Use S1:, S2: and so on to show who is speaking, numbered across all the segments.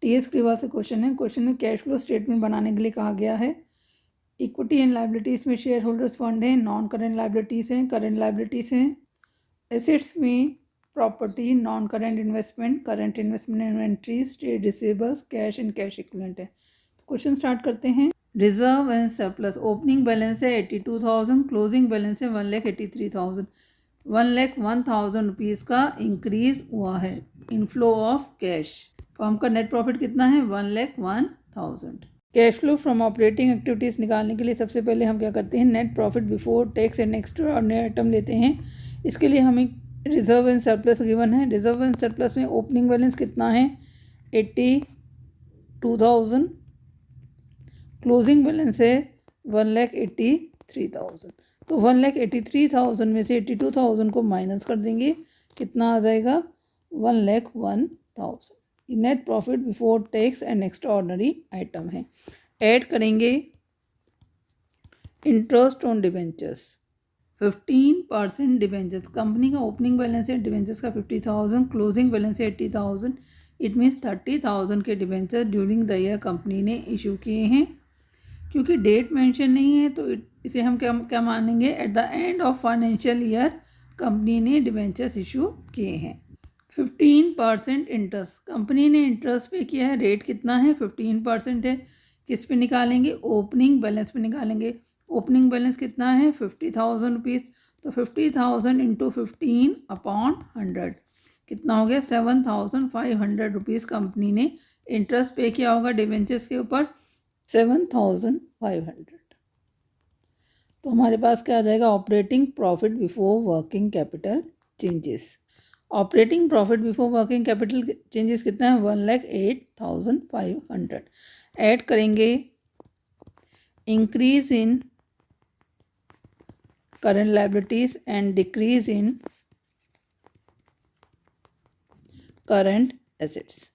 S1: TS Grewal से question है। Question में कैश फ्लो स्टेटमेंट बनाने के लिए कहा गया है। इक्विटी एंड लाइबिलिटीज़ में शेयर होल्डर्स फंड है, नॉन करेंट लाइबिलिटीज़ हैं, करेंट लाइबिलिटीज़ हैं। एसेट्स में property, non current investment, current investment, inventories, trade receivables, cash and cash equivalent है। तो क्वेश्चन स्टार्ट करते हैं। Reserve and surplus, opening balance है 82,000, क्लोजिंग बैलेंस है 1,83,000। 1,01,000 रुपीज़ का इंक्रीज हुआ है। इनफ्लो ऑफ कैश, फर्म का नेट प्रॉफिट कितना है 1,01,000। Cash flow from operating activities निकालने के लिए सबसे पहले हम क्या करते हैं, net profit before tax and extraordinary item लेते हैं। इसके लिए हमें रिजर्व एंड सरप्लस गिवन है। रिजर्व एंड सरप्लस में ओपनिंग बैलेंस कितना है 82,000, क्लोजिंग बैलेंस है 1,83,000। तो 1,83,000 में से 82,000 को माइनस कर देंगे, कितना आ जाएगा 1,01,000। Net profit before tax and extraordinary item है। ऐड करेंगे interest on debentures, 15% debentures. Company का ओपनिंग बैलेंस है डिवेंचर्स का 50,000, क्लोजिंग बैलेंस है 80,000। इट मीन्स 30,000 के debentures during the year company ने इशू किए हैं। क्योंकि डेट मेंशन नहीं है तो इसे हम क्या मानेंगे, at the end of financial year company ने डिवेंचर्स इशू किए हैं। 15% इंटरेस्ट, कंपनी ने इंटरेस्ट पे किया है, रेट कितना है 15% है। किस पे निकालेंगे, ओपनिंग बैलेंस पे निकालेंगे। ओपनिंग बैलेंस कितना है 50,000 रुपीज़, तो 50,000 इंटू 15/100 कितना हो गया 7,500 रुपीज़ कंपनी ने इंटरेस्ट पे किया होगा डिवेंचर्स के ऊपर 7,500। तो हमारे पास क्या आ जाएगा, operating profit before working capital changes. Operating profit before working capital changes कितना है 1,08,500। ऐड करेंगे increase in current liabilities and decrease in current assets.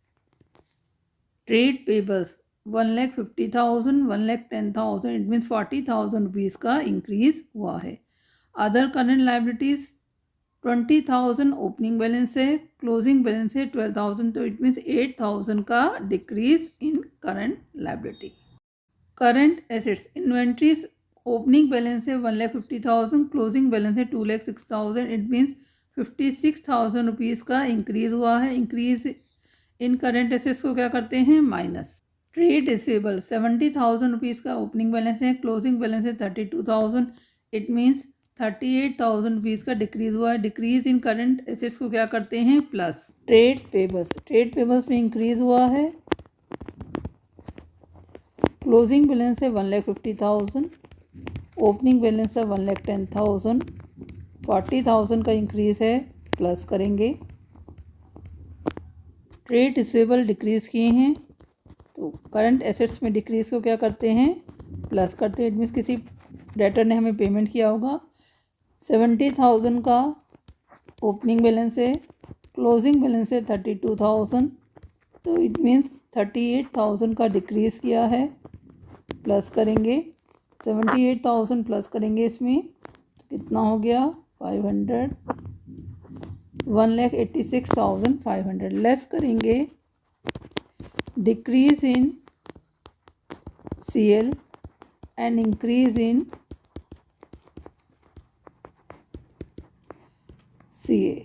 S1: Trade payables 1,50,000, 1,10,000, it means 40,000 rupees का इंक्रीज हुआ है। Other current liabilities 20,000 opening balance है, closing balance है 12,000, तो it means 8,000 का decrease in current liability. Current assets, inventories opening balance है 1,50,000, closing balance है 2,06,000, it means 56,000 rupees का इंक्रीज हुआ है। इंक्रीज इन करंट एसेट्स को क्या करते हैं, माइनस। ट्रेड रिसीवेबल 70,000 रुपीज़ का ओपनिंग बैलेंस है, क्लोजिंग बैलेंस है 32,000, इट मीन्स 38,000 रुपीज़ का डिक्रीज हुआ है। डिक्रीज इन करंट एसेट्स को क्या करते हैं, plus. Trade payables, trade payables में इंक्रीज हुआ है। क्लोजिंग बैलेंस है 1,50,000, ओपनिंग बैलेंस है 1,10,000, 40,000 का इंक्रीज है, प्लस करेंगे। ट्रेड रिसीवेबल डिक्रीज किए हैं तो करंट एसेट्स में डिक्रीज को क्या करते हैं, प्लस करते हैं। इट मीन्स किसी डेटर ने हमें पेमेंट किया होगा। 70,000 का ओपनिंग बैलेंस है, क्लोजिंग बैलेंस है 32,000, तो इट मीन्स 38,000 का डिक्रीज़ किया है, प्लस करेंगे। 78,000 प्लस करेंगे इसमें तो कितना हो गया 500, 1,86,500। लेस करेंगे decrease in CL and increase in CA।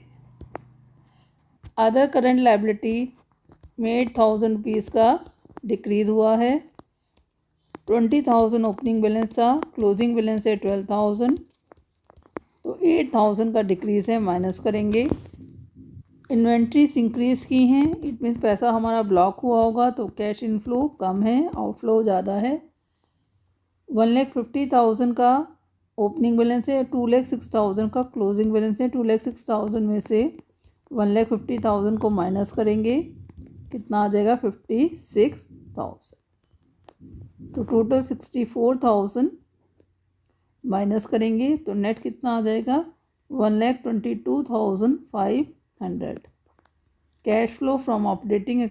S1: Other current liability में 8,000 रुपीज़ का डिक्रीज़ हुआ है। 20,000 ओपनिंग बैलेंस था, क्लोजिंग बैलेंस है 12,000, तो 8,000 का डिक्रीज़ है, माइनस करेंगे। इन्वेंट्रीज इंक्रीज़ की हैं, इट मीन्स पैसा हमारा ब्लॉक हुआ होगा तो कैश इनफ्लो कम है, आउटफ्लो ज़्यादा है। 1,50,000 का ओपनिंग बैलेंस है, 2,06,000 का क्लोजिंग बैलेंस है। 2,06,000 में से 1,50,000 को माइनस करेंगे, कितना आ जाएगा 56,000, तो टोटल 64,000 माइनस करेंगे तो नेट कितना आ जाएगा 1,22,500। कैश फ्लो फ्रॉम ऑपरेटिंग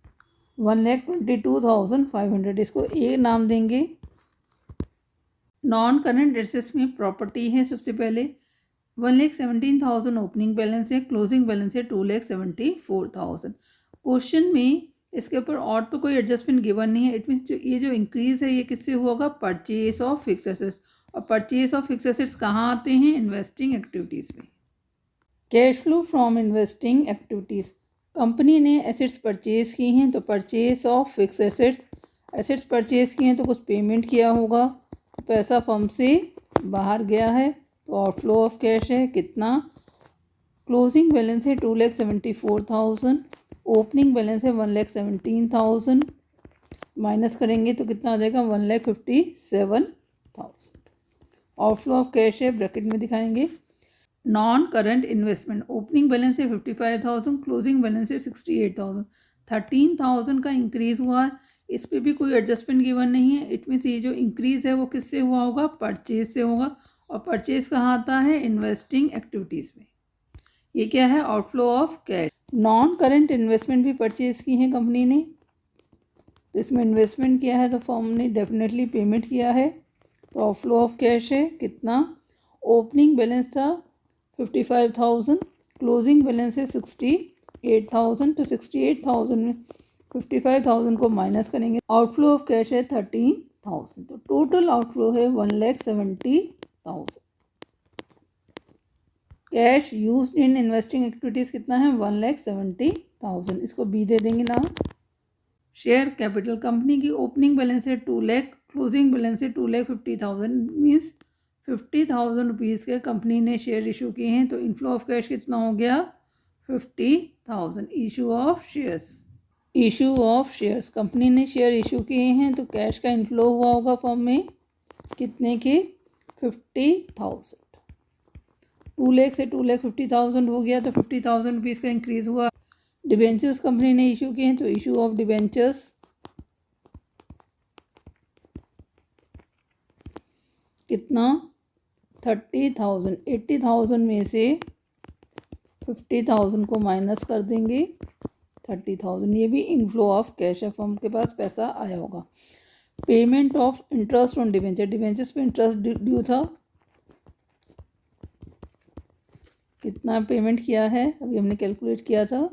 S1: 1,22,500, इसको ए नाम देंगे। नॉन करंट एसेट्स में प्रॉपर्टी है सबसे पहले 1,17,000 ओपनिंग बैलेंस है, क्लोजिंग बैलेंस है 2,74,000। क्वेश्चन में इसके ऊपर और तो कोई एडजस्टमेंट गिवन नहीं है। इट मीन्स ये जो इंक्रीज़ है ये किससे हुआ होगा, परचेज ऑफ फिक्स एसेट्स। और परचेज ऑफ फिक्स एसेट्स कहाँ आते हैं, इन्वेस्टिंग एक्टिविटीज़ में। Cash flow from investing activities, company ने एसेट्स परचेज की हैं तो purchase of fix assets purchase किए हैं तो कुछ पेमेंट किया होगा, तो पैसा फर्म से बाहर गया है तो आउटफ्लो ऑफ कैश है। कितना, क्लोजिंग बैलेंस है 2,74,000, ओपनिंग बैलेंस है 1,17,000, माइनस करेंगे तो कितना आ जाएगा 1,57,000। आउटफ्लो ऑफ कैश है, ब्रैकेट में दिखाएंगे। Non current investment, opening balance है 55,000, क्लोजिंग बैलेंस है 68,000, 13,000 का इंक्रीज हुआ है। इस पर भी कोई एडजस्टमेंट गिवन नहीं है। इट मीन्स ये जो इंक्रीज है वो किससे हुआ होगा, परचेज से होगा। और परचेज कहाँ आता है, इन्वेस्टिंग एक्टिविटीज़ में। ये क्या है, outflow of cash. Non current investment भी परचेज की है कंपनी ने, तो इसमें इन्वेस्टमेंट किया है तो फर्म ने डेफिनेटली पेमेंट किया है, तो आउटफ्लो ऑफ कैश है। कितना, ओपनिंग बैलेंस था 55,000, क्लोजिंग बैलेंस है 68,000, तो 68,000 में 55,000 को माइनस करेंगे, आउटफ्लो ऑफ कैश है 13,000, तो टोटल आउटफ्लो है 1,70,000। Cash used in investing activities कितना है, 1,70,000। इसको बी दे देंगे ना। शेयर कैपिटल, कंपनी की ओपनिंग बैलेंस है 2 लाख, क्लोजिंग बैलेंस है 2,50,000, मीन्स 50,000 रुपीज़ के कंपनी ने शेयर इशू किए हैं, तो इनफ्लो ऑफ कैश कितना हो गया, 50,000। इशू ऑफ शेयर्स, कंपनी ने शेयर इशू किए हैं तो कैश का इनफ्लो हुआ होगा फॉर्म में कितने के, 50,000। 2 लाख से 2,50,000 हो गया तो 50,000 रुपीज़ का इंक्रीज़ हुआ। डिबेंचर्स कंपनी ने इशू किए हैं तो इशू ऑफ डिबेंचर्स कितना, 30,000। 80,000 में से 50,000 को माइनस कर देंगे, 30,000। ये भी इनफ्लो ऑफ कैश है, फर्म के पास पैसा आया होगा। Payment of interest on debentures पे इंटरेस्ट ड्यू था, कितना पेमेंट किया है अभी हमने कैलकुलेट किया था,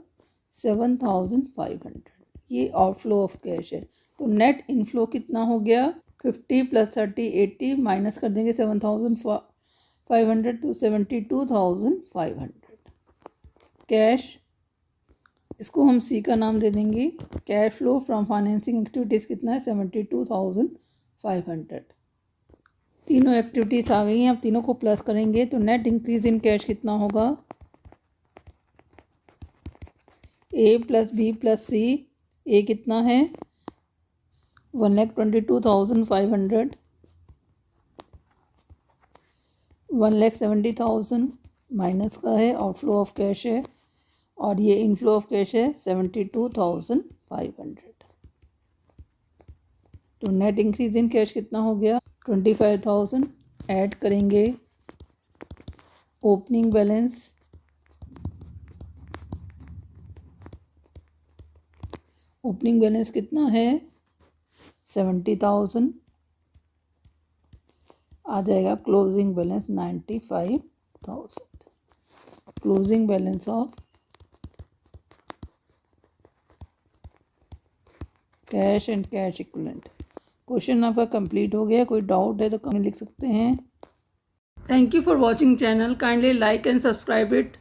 S1: 7,500। ये आउटफ्लो ऑफ कैश है। तो नेट इनफ्लो कितना हो गया, 50 + 30 80, माइनस कर देंगे 7,500 तो 72,500। कैश, इसको हम सी का नाम दे देंगे। Cash flow from financing activities कितना है, 72,500। तीनों एक्टिविटीज़ आ गई हैं, अब तीनों को प्लस करेंगे तो नेट इंक्रीज इन कैश कितना होगा, ए + बी + सी। ए कितना है, 1,22,500, 1,70,000 माइनस का है, आउटफ्लो ऑफ कैश है, और ये इनफ्लो ऑफ कैश है 72,500। तो नेट इंक्रीज इन कैश कितना हो गया, 25,000। ऐड करेंगे ओपनिंग बैलेंस, ओपनिंग बैलेंस कितना है 70,000, आ जाएगा closing balance 95,000। Closing balance of cash and cash equivalent. Question आपका कंप्लीट हो गया। कोई डाउट है तो कमेंट लिख सकते हैं। Thank you for watching channel, kindly like and subscribe it.